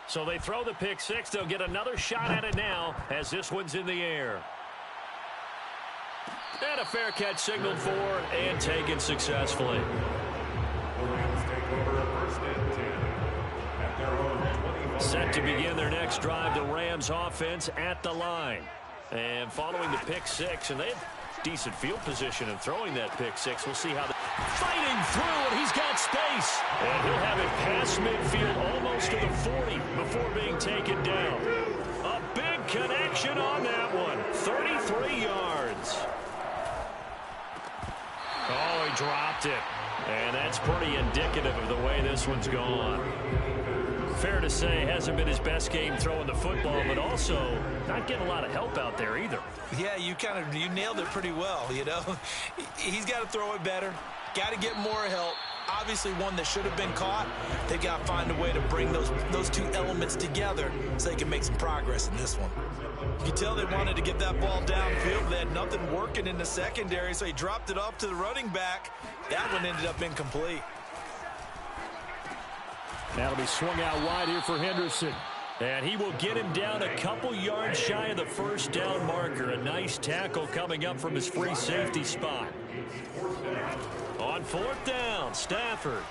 So they throw the pick six. They'll get another shot at it now as this one's in the air. And a fair catch signaled for and taken successfully. Set to begin their next drive, the Rams offense at the line. And following the pick six, and they have decent field position in throwing that pick six. We'll see how fighting through, and he's got space. And he'll have it past midfield almost to the 40 before being taken down. A big connection on that one. 33 yards. Oh, he dropped it. And that's pretty indicative of the way this one's gone. Fair to say, hasn't been his best game throwing the football, but also not getting a lot of help out there either. Yeah, you nailed it pretty well, you know. He's got to throw it better, got to get more help. Obviously one that should have been caught. They've got to find a way to bring those two elements together so they can make some progress in this one. You can tell they wanted to get that ball downfield. They had nothing working in the secondary, so he dropped it off to the running back. That one ended up incomplete. That'll be swung out wide here for Henderson. And he will get him down a couple yards shy of the first down marker. A nice tackle coming up from his free safety spot. On fourth down, Stafford.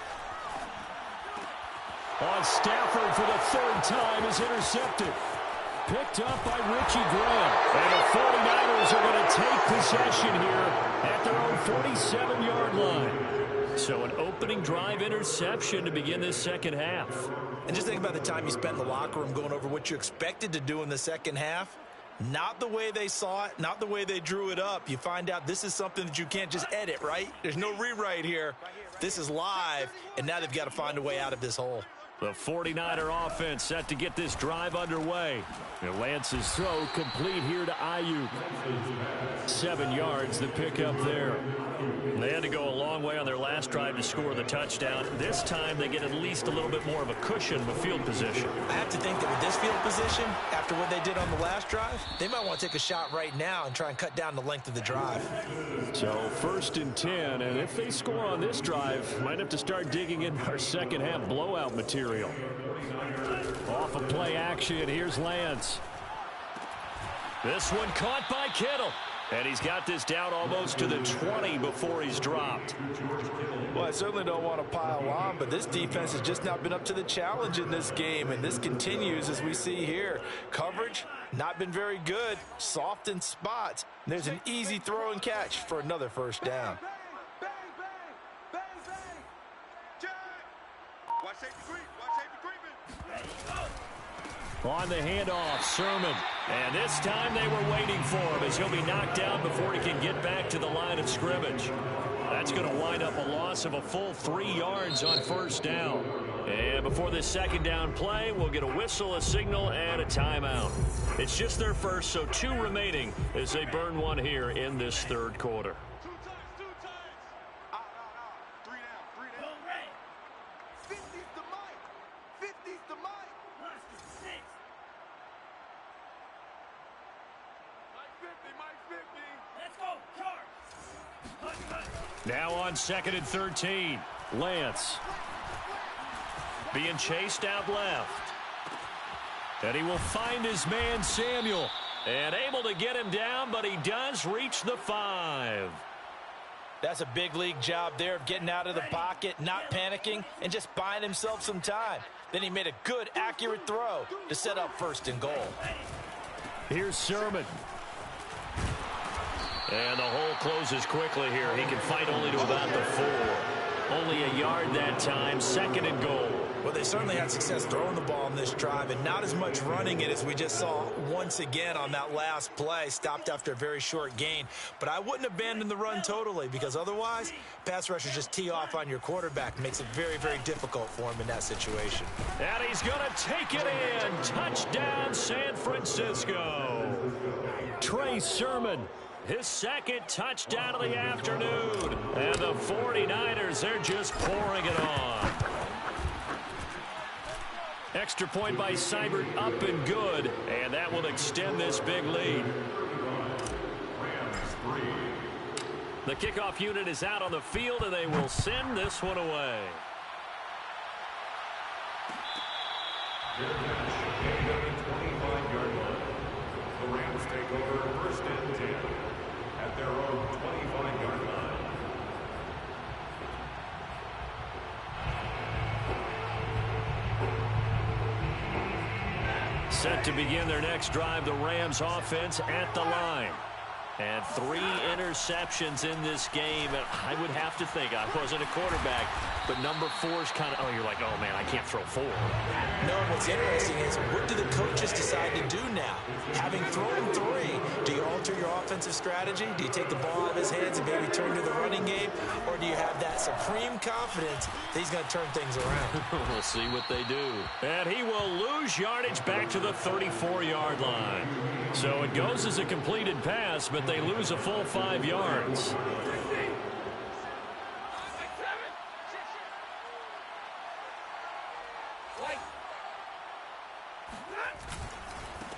On Stafford for the third time is intercepted. Picked up by Richie Graham. And the 49ers are going to take possession here at their own 47-yard line. So an opening drive interception to begin this second half. And just think about the time you spent in the locker room going over what you expected to do in the second half. Not the way they saw it, not the way they drew it up. You find out this is something that you can't just edit, right? There's no rewrite here. This is live, and now they've got to find a way out of this hole. The 49er offense set to get this drive underway. And Lance's throw complete here to Ayuk. 7 yards, the pickup there. They had to go a long way on their last drive to score the touchdown. This time they get at least a little bit more of a cushion with field position. I have to think that with this field position, after what they did on the last drive, they might want to take a shot right now and try and cut down the length of the drive. So 1st and 10, and if they score on this drive, might have to start digging in our second half blowout material. Off of play action, here's Lance. This one caught by Kittle. And he's got this down almost to the 20 before he's dropped. Well, I certainly don't want to pile on, but this defense has just not been up to the challenge in this game, and this continues as we see here. Coverage, not been very good, soft in spots. There's an easy throw and catch for another first down. On the handoff, Sermon. And this time they were waiting for him as he'll be knocked down before he can get back to the line of scrimmage. That's going to wind up a loss of a full 3 yards on first down. And before this second down play, we'll get a whistle, a signal, and a timeout. It's just their first, so 2 remaining as they burn one here in this third quarter. Now on 2nd and 13, Lance. Being chased out left. And he will find his man, Samuel. And able to get him down, but he does reach the 5. That's a big league job there of getting out of the pocket, not panicking, and just buying himself some time. Then he made a good, accurate throw to set up 1st and goal. Here's Sermon. And the hole closes quickly here. He can fight only to about the 4. Only a yard that time, 2nd and goal. Well, they certainly had success throwing the ball in this drive and not as much running it as we just saw once again on that last play. Stopped after a very short gain. But I wouldn't abandon the run totally because otherwise, pass rushers just tee off on your quarterback. Makes it very, very difficult for him in that situation. And he's going to take it in. Touchdown, San Francisco. Trey Sermon. His 2nd touchdown of the afternoon. And the 49ers, they're just pouring it on. Extra point by Seibert, up and good. And that will extend this big lead. The kickoff unit is out on the field, and they will send this one away. 25-yard line. The Rams take over first and 10 at their own 25-yard line. Set to begin their next drive, the Rams offense at the line. And 3 interceptions in this game. And I would have to think, I wasn't a quarterback, but number 4 is kind of, you're like, oh, man, I can't throw 4. No, what's interesting is, what do the coaches decide to do now? Having thrown 3, do you alter your offensive strategy? Do you take the ball out of his hands and maybe turn to the running game? Or do you have that supreme confidence that he's going to turn things around? We'll see what they do. And he will lose yardage back to the 34-yard line. So it goes as a completed pass, but they lose a full 5 yards.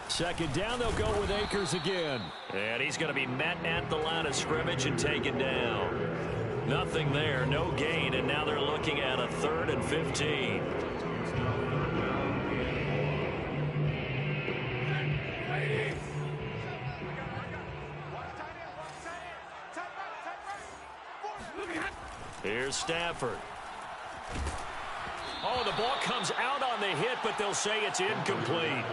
Second down, they'll go with Akers again. And he's going to be met at the line of scrimmage and taken down. Nothing there, no gain, and now they're looking at a 3rd and 15. Here's Stafford. Oh, the ball comes out on the hit, but they'll say it's incomplete.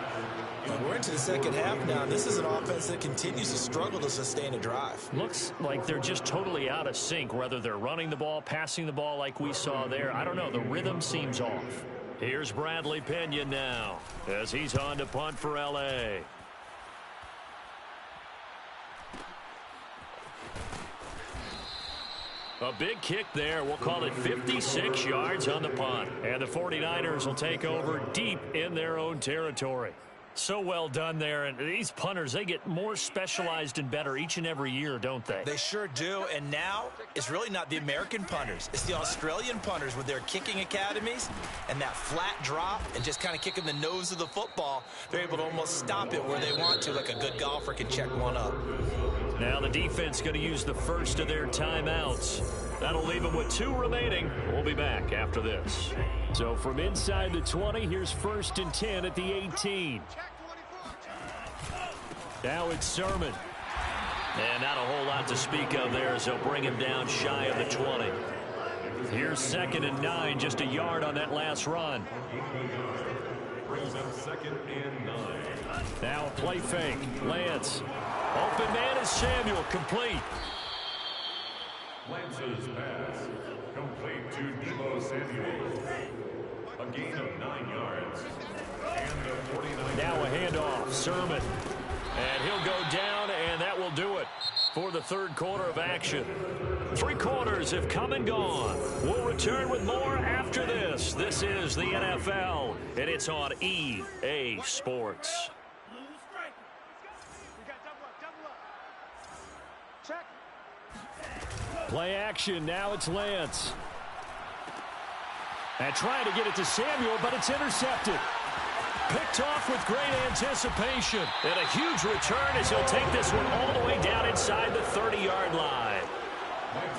We're into the second half now. This is an offense that continues to struggle to sustain a drive. Looks like they're just totally out of sync, whether they're running the ball, passing the ball like we saw there. I don't know. The rhythm seems off. Here's Bradley Pinion now as he's on to punt for L.A. A big kick there. We'll call it 56 yards on the punt. And the 49ers will take over deep in their own territory. So well done there. And these punters, they get more specialized and better each and every year, don't they? They sure do. And now it's really not the American punters. It's the Australian punters with their kicking academies and that flat drop and just kind of kicking the nose of the football. They're able to almost stop it where they want to, like a good golfer can check one up. Now the defense going to use the first of their timeouts. That'll leave them with 2 remaining. We'll be back after this. So from inside the 20, here's 1st and 10 at the 18. Now it's Sermon. And not a whole lot to speak of there as they'll bring him down shy of the 20. Here's 2nd and 9, just a yard on that last run. Brings up 2nd and 9. Now a play fake. Lance. Open man is Samuel. Complete. Lance's pass complete to Deebo Samuel. A gain of 9 yards. And the 49. Now a handoff. Sermon. And he'll go down, and that will do it for the 3rd quarter of action. 3 quarters have come and gone. We'll return with more after this. This is the NFL, and it's on EA Sports. Play action. Now it's Lance. And trying to get it to Samuel, but it's intercepted. Picked off with great anticipation. And a huge return as he'll take this one all the way down inside the 30-yard line.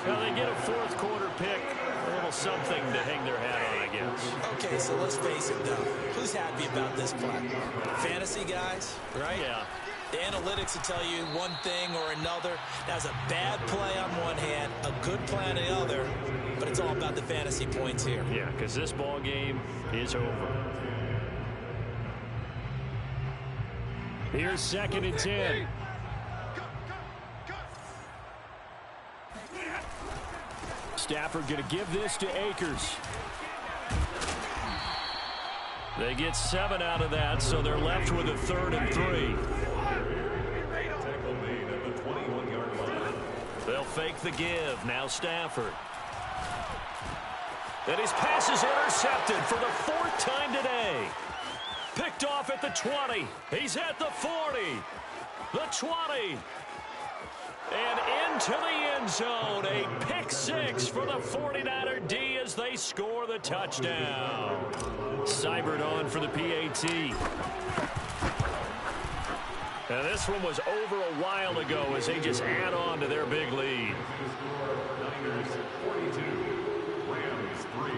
Now they get a 4th quarter pick. A little something to hang their hat on, I guess. Okay, so let's face it, though. Who's happy about this play? Fantasy guys, right? Yeah. The analytics will tell you one thing or another. That's a bad play on one hand, a good play on the other, but it's all about the fantasy points here. Yeah, because this ball game is over. Here's 2nd and 10. Stafford going to give this to Akers. They get 7 out of that, so they're left with a 3rd and 3. Tackle made at the 21-yard line. They'll fake the give. Now Stafford. And his pass is intercepted for the 4th time today. Picked off at the 20. He's at the 40. The 20. And into the end zone. A pick 6 for the 49er D as they score the touchdown. Seibert on for the PAT. Now this one was over a while ago as they just add on to their big lead. Niners 42, Rams 3.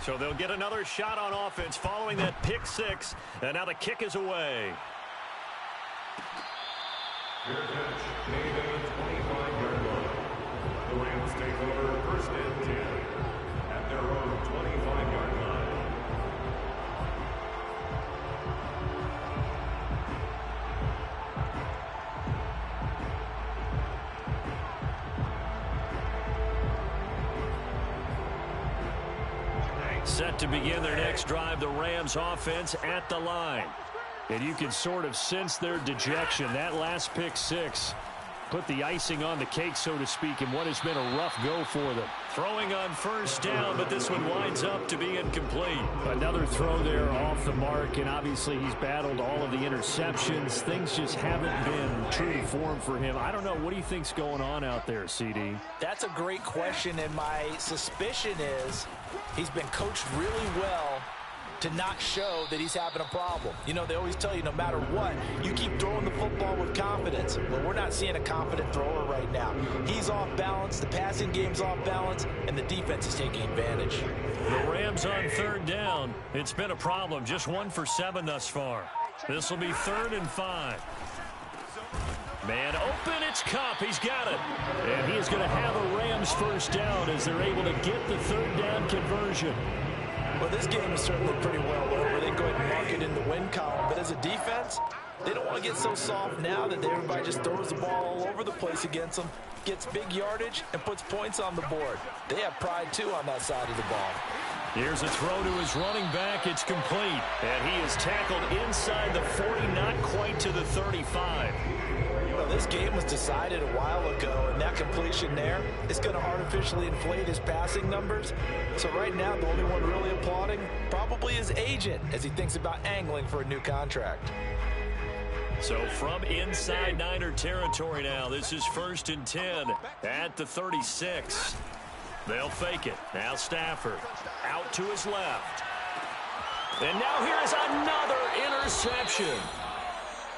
So they'll get another shot on offense following that pick six. And now the kick is away. Fair catch made at the 25-yard line. The Rams take over first and 10 at their own 25-yard line. Set to begin their next drive, the Rams offense at the line. And you can sort of sense their dejection. That last pick six put the icing on the cake, so to speak, in what has been a rough go for them. Throwing on first down, but this one winds up to be incomplete. Another throw there off the mark, and obviously he's battled all of the interceptions. Things just haven't been true to form for him. I don't know. What do you think's going on out there, CD? That's a great question, and my suspicion is he's been coached really well to not show that he's having a problem. You know, they always tell you no matter what, you keep throwing the football with confidence. Well, we're not seeing a confident thrower right now. He's off balance, the passing game's off balance, and the defense is taking advantage. The Rams on third down. It's been a problem. Just 1 for 7 thus far. This will be 3rd and 5. Man open, it's Kupp. He's got it. And he is going to have a Rams first down as they're able to get the third down conversion. Well, this game is certainly pretty well over. They go ahead and mark it in the win column. But as a defense, they don't want to get so soft now that everybody just throws the ball all over the place against them, gets big yardage, and puts points on the board. They have pride, too, on that side of the ball. Here's a throw to his running back. It's complete. And he is tackled inside the 40, not quite to the 35. Well, this game was decided a while ago, and that completion there is going to artificially inflate his passing numbers. So right now, the only one really applauding probably his agent as he thinks about angling for a new contract. So from inside Niner territory now, this is 1st and 10 at the 36. They'll fake it. Now Stafford out to his left. And now here is another interception.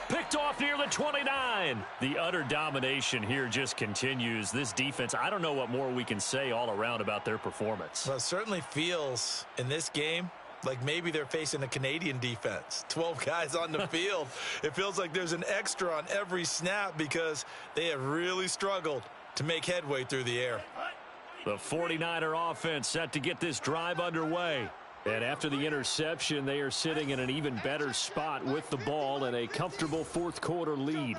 Picked off near the 29. The utter domination here just continues. This defense, I don't know what more we can say all around about their performance. Well, it certainly feels in this game like maybe they're facing a Canadian defense. 12 guys on the field. It feels like there's an extra on every snap because they have really struggled to make headway through the air. The 49er offense set to get this drive underway. And after the interception, they are sitting in an even better spot with the ball and a comfortable fourth-quarter lead.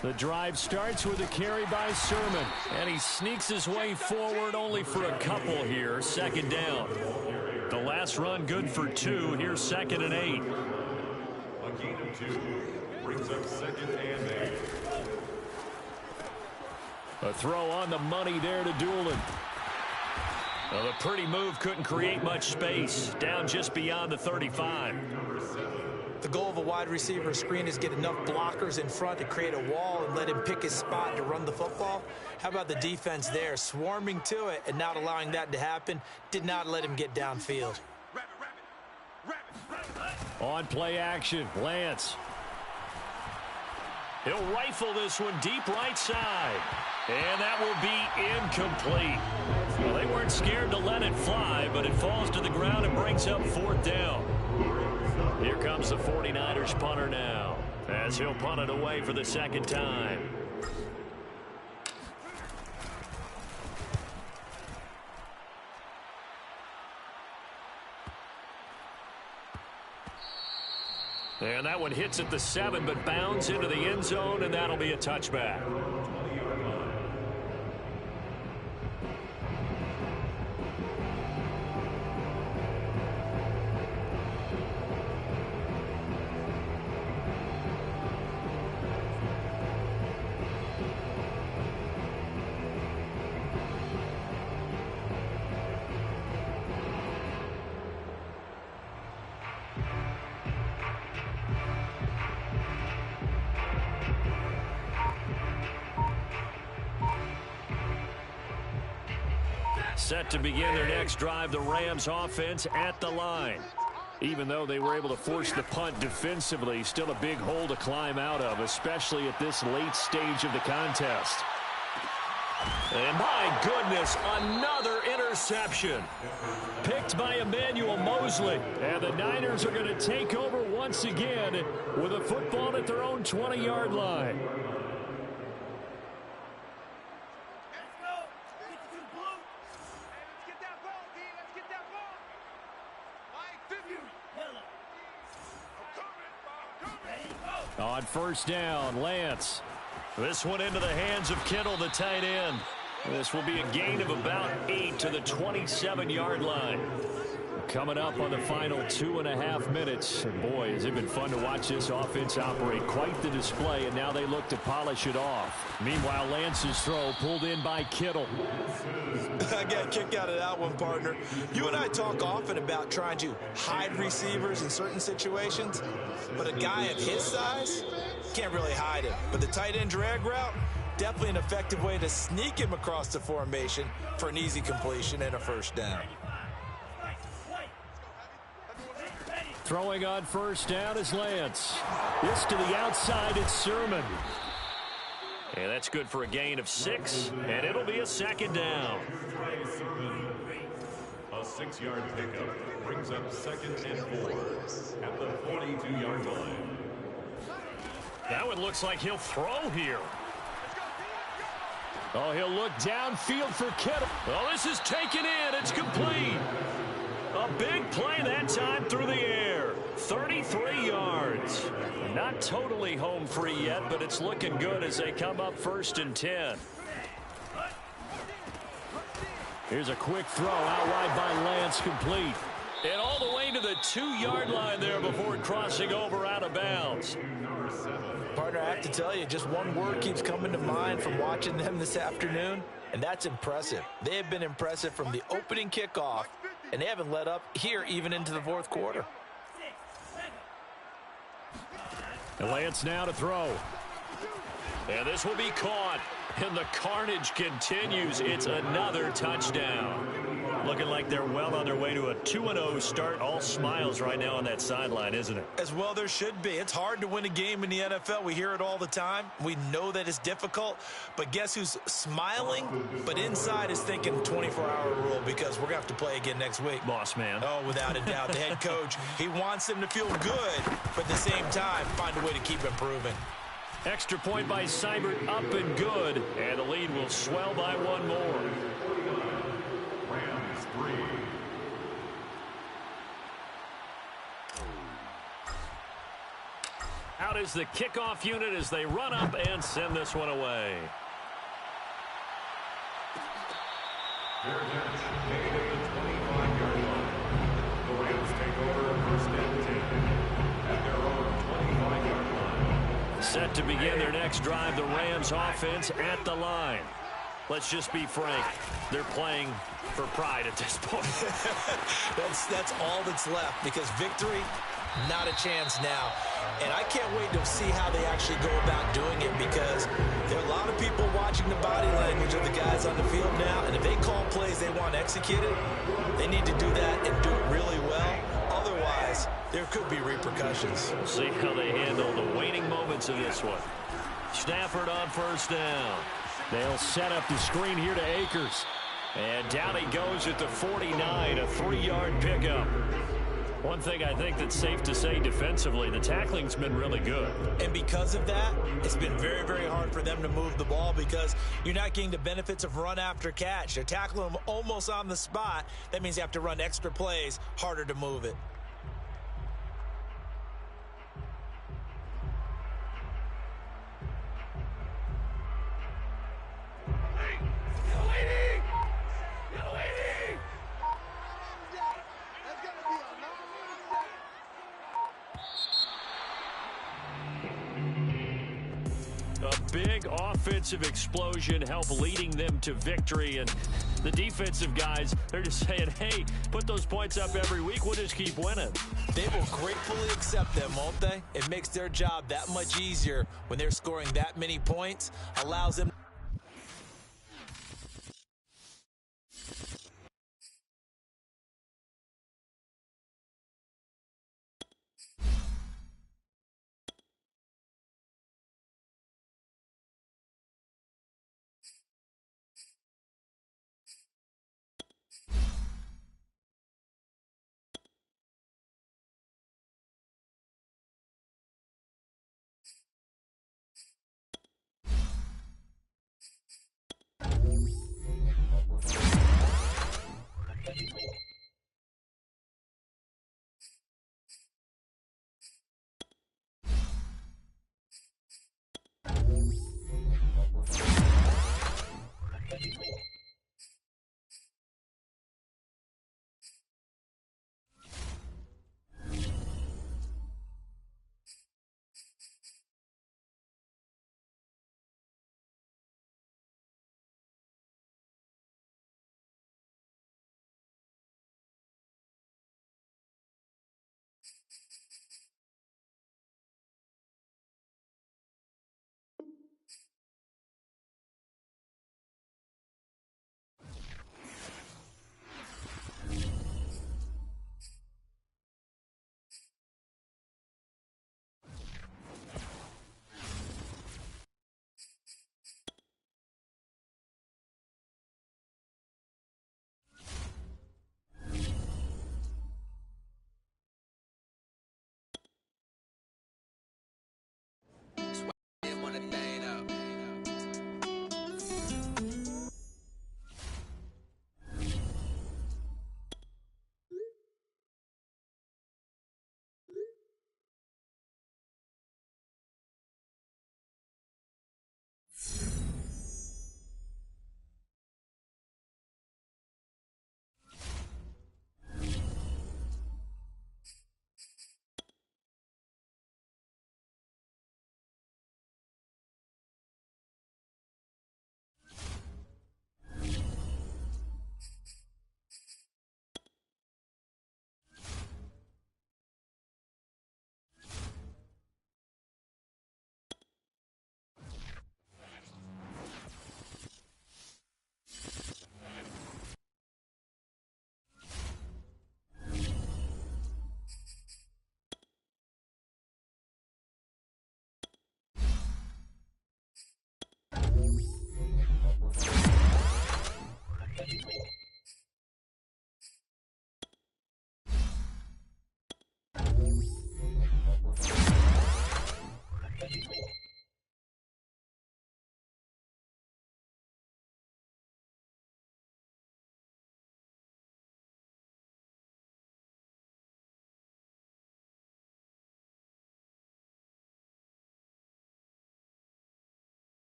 The drive starts with a carry by Sermon. And he sneaks his way forward only for a couple here. 2nd down. The last run good for 2. Here's 2nd and 8. A gain of 2 brings up 2nd and 8. A throw on the money there to Doolin. Well, the pretty move couldn't create much space. Down just beyond the 35. The goal of a wide receiver screen is get enough blockers in front to create a wall and let him pick his spot to run the football. How about the defense there, swarming to it and not allowing that to happen? Did not let him get downfield. On play action, Lance. He'll rifle this one deep right side. And that will be incomplete. Well, they weren't scared to let it fly, but it falls to the ground and brings up 4th down. Here comes the 49ers punter now, as he'll punt it away for the 2nd time. And that one hits at the 7, but bounds into the end zone, and that'll be a touchback. Set to begin their next drive, the Rams offense at the line. Even though they were able to force the punt defensively, still a big hole to climb out of, especially at this late stage of the contest. And my goodness, another interception. reception. Picked by Emmanuel Mosley. And the Niners are going to take over once again with a football at their own 20-yard line. On first down, Lance. This one into the hands of Kittle, the tight end. This will be a gain of about 8 to the 27-yard line. Coming up on the final 2.5 minutes. And boy, has it been fun to watch this offense operate. Quite the display, and now they look to polish it off. Meanwhile, Lance's throw pulled in by Kittle. I got a kick out of that one, partner. You and I talk often about trying to hide receivers in certain situations, but a guy of his size can't really hide him. But the tight end drag route, definitely an effective way to sneak him across the formation for an easy completion and a first down. Throwing on first down is Lance. This to the outside, it's Sermon. And that's good for a gain of 6, and it'll be a second down. A 6-yard pickup brings up 2nd and 4 at the 42-yard line. That one looks like he'll throw here. Oh, he'll look downfield for Kittle. Oh, this is taken in. It's complete. A big play that time through the air. 33 yards. Not totally home free yet, but it's looking good as they come up 1st and 10. Here's a quick throw out wide by Lance, complete. And all the way to the 2-yard line there before crossing over out of bounds. Partner, I have to tell you, just one word keeps coming to mind from watching them this afternoon, and that's impressive. They have been impressive from the opening kickoff, and they haven't let up here even into the 4th quarter. And Lance now to throw. And this will be caught. And the carnage continues. It's another touchdown. Looking like they're well on their way to a 2-0 start. All smiles right now on that sideline, isn't it? As well there should be. It's hard to win a game in the NFL. We hear it all the time. We know that it's difficult. But guess who's smiling? But inside is thinking 24-hour rule because we're going to have to play again next week. Boss man. Oh, without a doubt. The head coach, he wants them to feel good, but at the same time, find a way to keep improving. Extra point by Seibert, up and good. And the lead will swell by one more. Rams 3. Out is the kickoff unit as they run up and send this one away. Their catch made at the 25-yard line. The Rams take over 1st and 10 at their own 25-yard line. Set to begin their next drive, the Rams offense at the line. Let's just be frank, they're playing for pride at this point. That's all that's left because victory, not a chance now. And I can't wait to see how they actually go about doing it because there are a lot of people watching the body language of the guys on the field now. And if they call plays they want executed, they need to do that and do it really well. Otherwise, there could be repercussions. We'll see how they handle the waning moments of this one. Stafford on first down. They'll set up the screen here to Akers. And down he goes at the 49, a 3-yard pickup. One thing I think that's safe to say defensively, the tackling's been really good. And because of that, it's been very, very hard for them to move the ball because you're not getting the benefits of run after catch. They're tackling them almost on the spot. That means you have to run extra plays, harder to move it. Big offensive explosion help leading them to victory, and the defensive guys, they're just saying, hey, put those points up every week, we'll just keep winning. They will gratefully accept them, won't they? It makes their job that much easier when they're scoring that many points, allows them